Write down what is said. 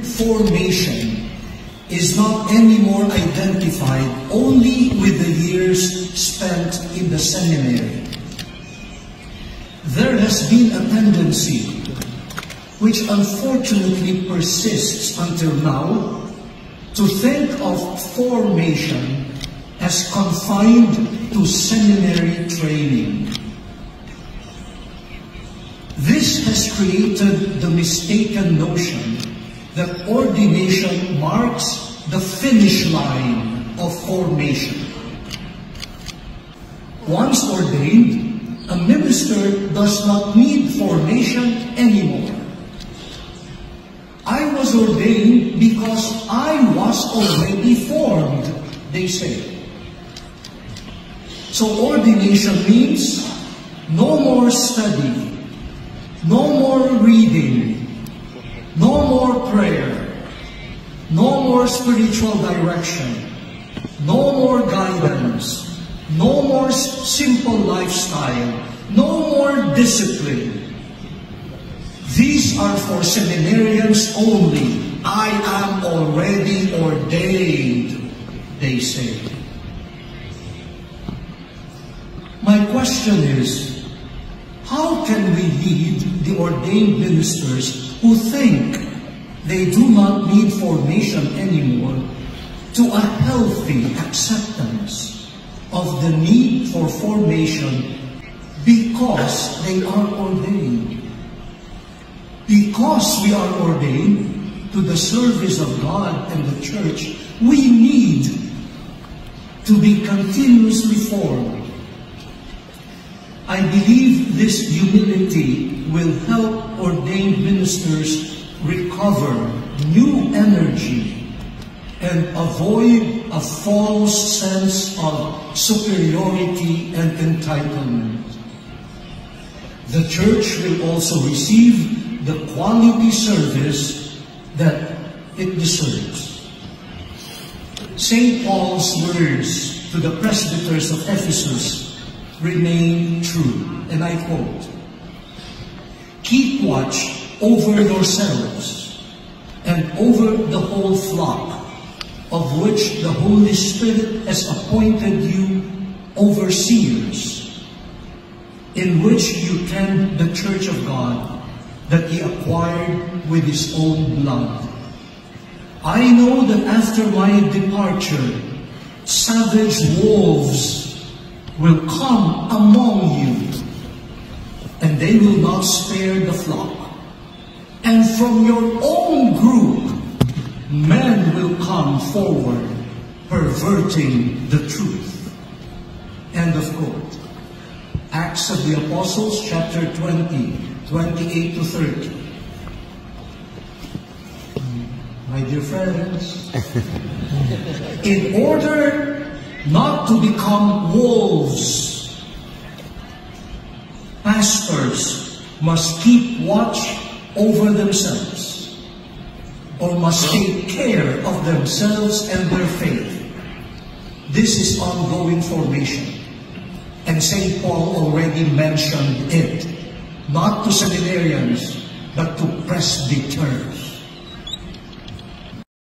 formation is not anymore identified only with the years spent in the seminary. There has been a tendency, which unfortunately persists until now, to think of formation as confined to seminary training. This has created the mistaken notion that ordination marks the finish line of formation. Once ordained, a minister does not need formation anymore. I was ordained because I was already formed, they say. So ordination means no more study, no more reading, no more prayer, no more spiritual direction, no more guidance, no more simple lifestyle, no more discipline. These are for seminarians only. I am already ordained, they say. My question is, how can we lead the ordained ministers who think they do not need formation anymore to a healthy acceptance of the need for formation because they are ordained? Because we are ordained to the service of God and the church, we need to be continuously formed. I believe this humility will help ordained ministers recover new energy and avoid a false sense of superiority and entitlement. The church will also receive the quality service that it deserves. St. Paul's words to the presbyters of Ephesus remain true, and I quote, "Keep watch over yourselves and over the whole flock, of which the Holy Spirit has appointed you overseers, in which you tend the church of God that He acquired with His own blood. I know that after my departure, savage wolves will come among you, and they will not spare the flock. And from your own group, men will come forward, perverting the truth." End of quote. Acts of the Apostles, chapter 20, 28 to 30. My dear friends, in order not to become wolves, pastors must keep watch over themselves, or must take care of themselves and their faith. This is ongoing formation, and St. Paul already mentioned it, not to seminarians, but to presbyters.